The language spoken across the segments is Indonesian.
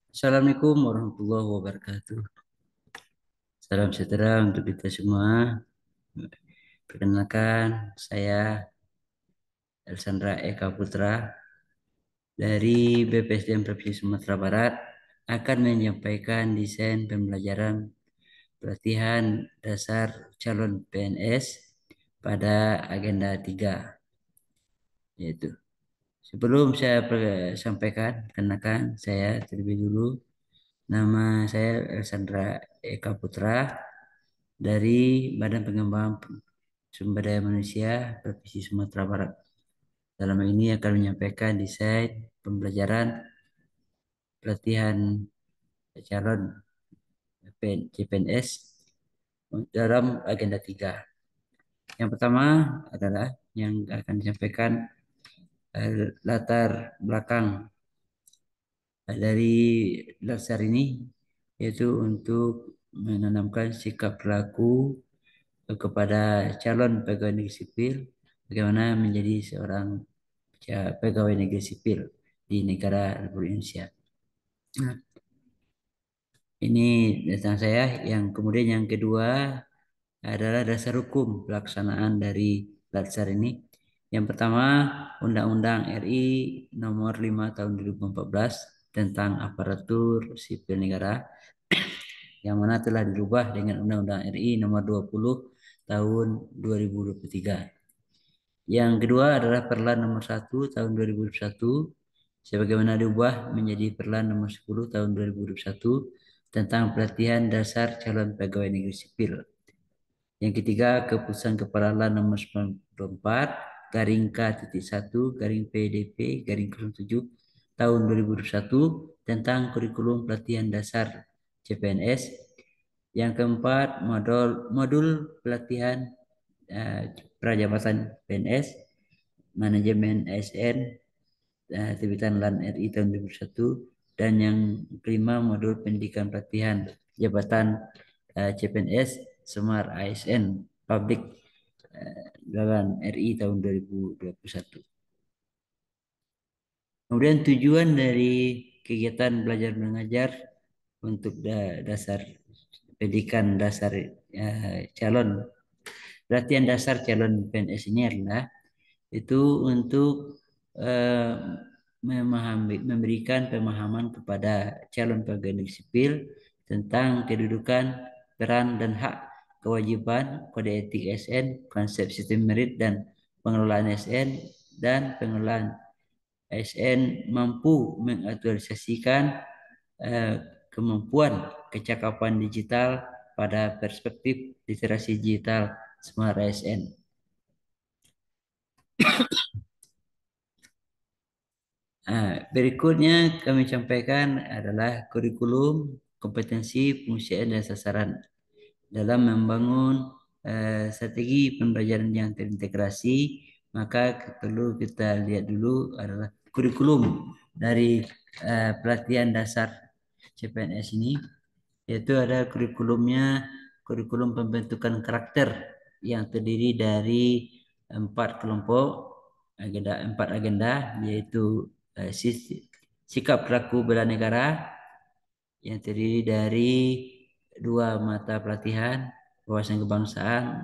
Assalamualaikum warahmatullahi wabarakatuh. Salam sejahtera untuk kita semua. Perkenalkan, saya Elsandra Eka Putra dari BPSDM Provinsi Sumatera Barat akan menyampaikan desain pembelajaran pelatihan dasar calon PNS pada agenda 3, yaitu sebelum saya sampaikan, perkenalkan saya terlebih dulu. Nama saya Elsandra Eka Putra dari Badan Pengembangan Sumber Daya Manusia Provinsi Sumatera Barat. Dalam hal ini akan menyampaikan desain pembelajaran pelatihan calon CPNS dalam agenda 3. Yang pertama adalah yang akan disampaikan latar belakang dari dasar ini, yaitu untuk menanamkan sikap perilaku kepada calon pegawai negeri sipil, bagaimana menjadi seorang pegawai negeri sipil di negara Republik Indonesia. Nah, ini tentang saya. Yang kemudian yang kedua adalah dasar hukum pelaksanaan dari dasar ini. Yang pertama, Undang-Undang RI Nomor 5 Tahun 2014 tentang aparatur sipil negara, yang mana telah dirubah dengan Undang-Undang RI Nomor 20 Tahun 2023. Yang kedua adalah Perlan Nomor 1 Tahun 2021 sebagaimana diubah menjadi Perlan Nomor 10 Tahun 2021 tentang pelatihan dasar calon pegawai negeri sipil. Yang ketiga, Keputusan Kepala Nomor 94 garing K.1 garing PDP garing 07 tahun 2021 tentang kurikulum pelatihan dasar CPNS. Yang keempat, modul pelatihan prajabatan PNS, manajemen ASN, terbitan LAN RI tahun 2001, dan yang kelima, modul pendidikan pelatihan jabatan CPNS Semar ASN Publik LAN RI tahun 2021. Kemudian tujuan dari kegiatan belajar mengajar untuk dasar pendidikan dasar calon pelatihan dasar calon PNS ini adalah itu untuk eh, memberikan pemahaman kepada calon pegawai negeri sipil tentang kedudukan, peran dan hak, kewajiban, kode etik ASN, konsep sistem merit dan pengelolaan ASN, dan pengelolaan ASN mampu mengaktualisasikan eh, kemampuan kecakapan digital pada perspektif literasi digital Smart ASN. Berikutnya kami sampaikan adalah kurikulum, kompetensi, fungsi dan sasaran dalam membangun strategi pembelajaran yang terintegrasi. Maka perlu kita lihat dulu adalah kurikulum dari pelatihan dasar CPNS ini, yaitu ada kurikulum pembentukan karakter yang terdiri dari 4 kelompok empat agenda, yaitu sikap perilaku bela negara yang terdiri dari 2 mata pelatihan, wawasan kebangsaan,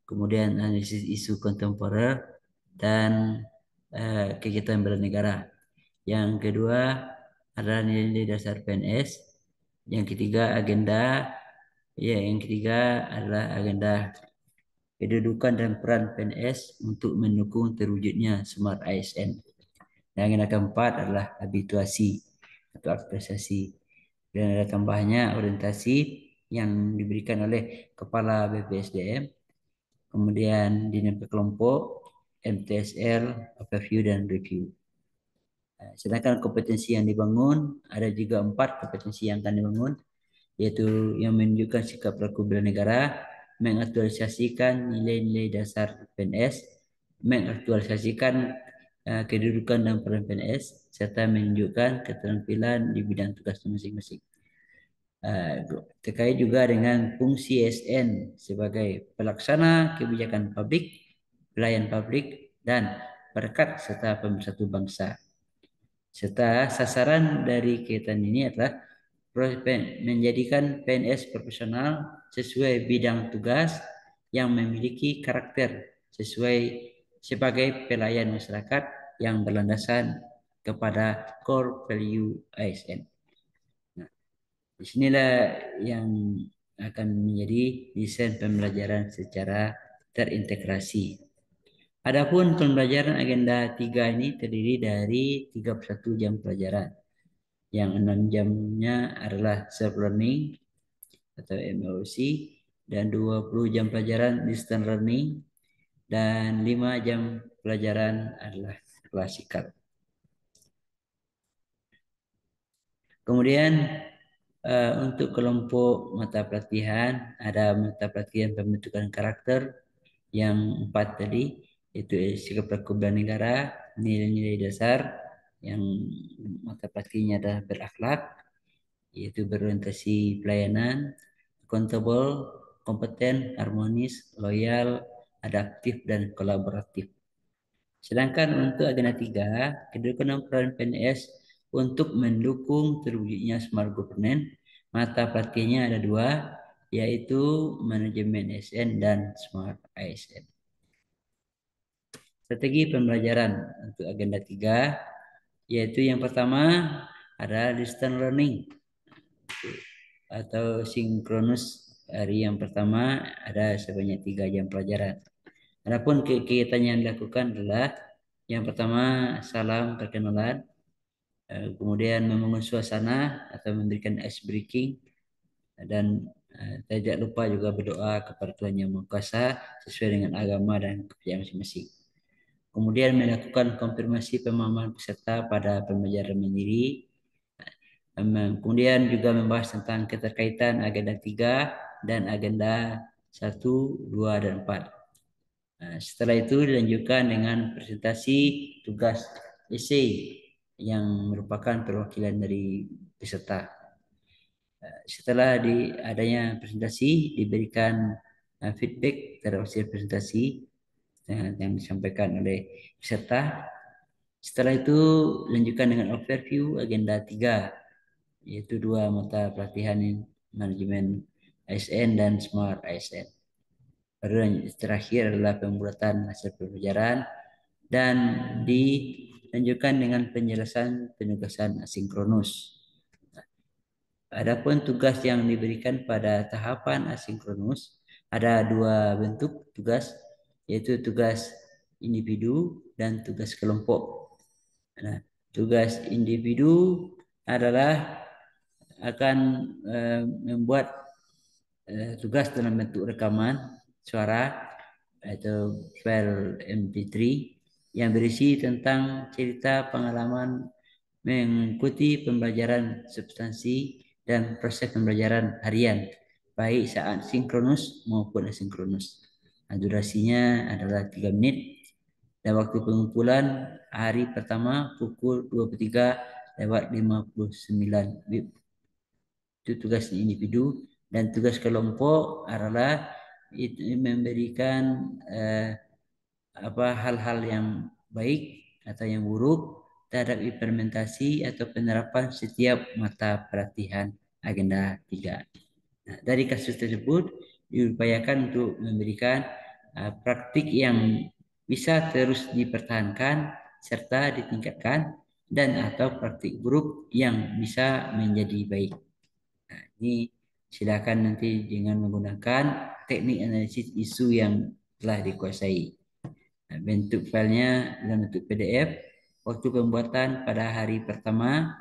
kemudian analisis isu kontemporer, dan kegiatan bela negara. Yang kedua adalah nilai dasar PNS. Yang ketiga adalah agenda kedudukan dan peran PNS untuk mendukung terwujudnya Smart ASN. Dan agenda keempat adalah habituasi atau aktualisasi. Dan ada tambahnya orientasi yang diberikan oleh Kepala BPSDM, kemudian dinamika kelompok, MTSL, overview dan review. Sedangkan kompetensi yang dibangun, ada juga 4 kompetensi yang akan dibangun, yaitu yang menunjukkan sikap perilaku bela negara, mengaktualisasikan nilai-nilai dasar PNS, mengaktualisasikan kedudukan dan peran PNS, serta menunjukkan keterampilan di bidang tugas masing-masing. Terkait juga dengan fungsi ASN sebagai pelaksana kebijakan publik, pelayan publik, dan perekat serta pemersatu bangsa. serta sasaran dari kegiatan ini adalah menjadikan PNS profesional sesuai bidang tugas yang memiliki karakter sesuai sebagai pelayan masyarakat yang berlandasan kepada core value ASN. Nah, disinilah yang akan menjadi desain pembelajaran secara terintegrasi. Adapun pembelajaran agenda 3 ini terdiri dari 31 jam pelajaran. Yang 6 jamnya adalah self-learning atau MLC dan 20 jam pelajaran distance learning dan 5 jam pelajaran adalah klasikal. Kemudian untuk kelompok mata pelatihan ada mata pelatihan pembentukan karakter yang 4 tadi, yaitu sikap laku negara, nilai-nilai dasar yang mata pelatihannya adalah berakhlak, yaitu berorientasi pelayanan, accountable, kompeten, harmonis, loyal, adaptif, dan kolaboratif. Sedangkan untuk agenda 3, kedudukan peran PNS untuk mendukung terwujudnya smart governance, mata pelatihannya ada 2, yaitu manajemen ASN dan smart ASN. Strategi pembelajaran untuk agenda 3, yaitu yang pertama ada distance learning atau sinkronus. Hari yang pertama ada sebanyak 3 jam pelajaran. Adapun kegiatan yang dilakukan adalah yang pertama salam perkenalan, kemudian membangun suasana atau memberikan ice breaking, dan tidak lupa juga berdoa kepada Tuhan Yang Maha Kuasa sesuai dengan agama dan kepercayaan masing-masing. Kemudian melakukan konfirmasi pemahaman peserta pada pembelajaran mandiri. Kemudian juga membahas tentang keterkaitan agenda 3 dan agenda 1, 2, dan 4. Setelah itu dilanjutkan dengan presentasi tugas esai yang merupakan perwakilan dari peserta. Setelah adanya presentasi diberikan feedback terhadap hasil presentasi yang disampaikan oleh peserta. Setelah itu lanjutkan dengan overview agenda 3, yaitu 2 mata pelatihan manajemen ASN dan smart ASN. Baru terakhir adalah pembuatan hasil pembelajaran dan dilanjutkan dengan penjelasan penugasan asinkronus. Adapun tugas yang diberikan pada tahapan asinkronus ada 2 bentuk tugas, yaitu tugas individu dan tugas kelompok. Nah, tugas individu adalah akan membuat tugas dalam bentuk rekaman suara atau file MP3 yang berisi tentang cerita pengalaman mengikuti pembelajaran substansi dan proses pembelajaran harian, baik saat sinkronus maupun asinkronus. Nah, durasinya adalah 3 menit dan waktu pengumpulan hari pertama pukul 23:59 WIB. Itu tugas individu. Dan tugas kelompok adalah itu memberikan hal-hal yang baik atau yang buruk terhadap implementasi atau penerapan setiap mata pelatihan agenda 3. Nah, dari kasus tersebut diupayakan untuk memberikan praktik yang bisa terus dipertahankan serta ditingkatkan dan atau praktik buruk yang bisa menjadi baik. Nah, ini silakan nanti dengan menggunakan teknik analisis isu yang telah dikuasai. Nah, bentuk filenya dalam bentuk PDF. Waktu pembuatan pada hari pertama,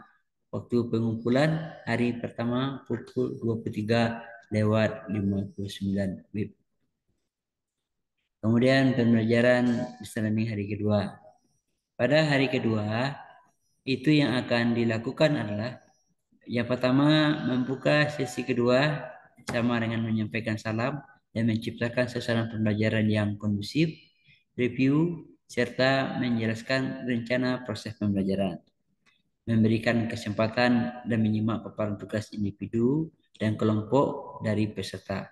waktu pengumpulan hari pertama pukul 23:59 WIB. Kemudian pembelajaran listening hari kedua. Pada hari kedua, itu yang akan dilakukan adalah yang pertama membuka sesi kedua sama dengan menyampaikan salam dan menciptakan suasana pembelajaran yang kondusif, review, serta menjelaskan rencana proses pembelajaran, memberikan kesempatan dan menyimak paparan tugas individu dan kelompok dari peserta,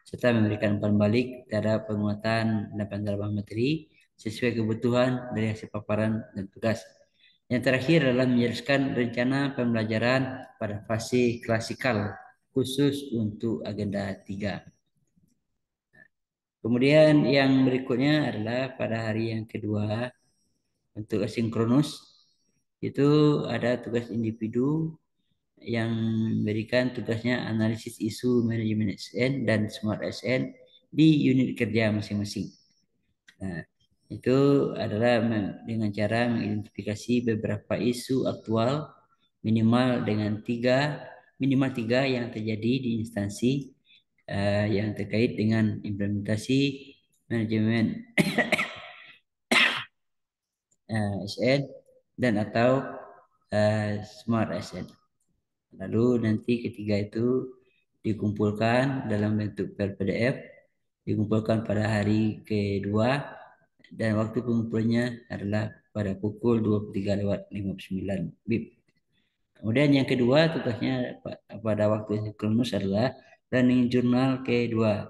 serta memberikan umpan balik terhadap penguatan dan penerapan materi sesuai kebutuhan dari hasil paparan dan tugas. Yang terakhir adalah menjelaskan rencana pembelajaran pada fase klasikal khusus untuk agenda 3. Kemudian yang berikutnya adalah pada hari yang kedua untuk asinkronus itu ada tugas individu yang memberikan tugasnya analisis isu manajemen SN dan smart SN di unit kerja masing-masing. Nah, itu adalah dengan cara mengidentifikasi beberapa isu aktual minimal tiga yang terjadi di instansi yang terkait dengan implementasi manajemen SN dan atau smart SN. Lalu nanti ketiga itu dikumpulkan dalam bentuk file PDF, dikumpulkan pada hari kedua dan waktu pengumpulannya adalah pada pukul 23:59 WIB. Kemudian yang kedua tugasnya pada waktu sinkronus adalah running jurnal kedua,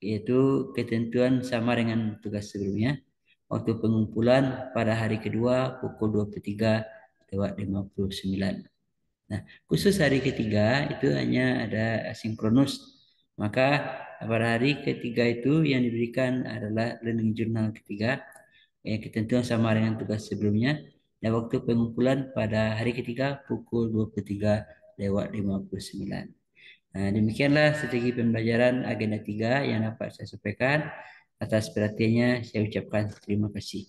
yaitu ketentuan sama dengan tugas sebelumnya. Waktu pengumpulan pada hari kedua pukul 23:59. Nah, khusus hari ketiga itu hanya ada sinkronus. Maka pada hari ketiga itu yang diberikan adalah learning journal ketiga, yang ketentuan sama dengan tugas sebelumnya. Dan waktu pengumpulan pada hari ketiga pukul 23:59. Nah, demikianlah strategi pembelajaran agenda 3 yang dapat saya sampaikan. Atas perhatiannya saya ucapkan terima kasih.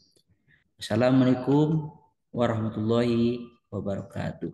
Assalamualaikum warahmatullahi wabarakatuh.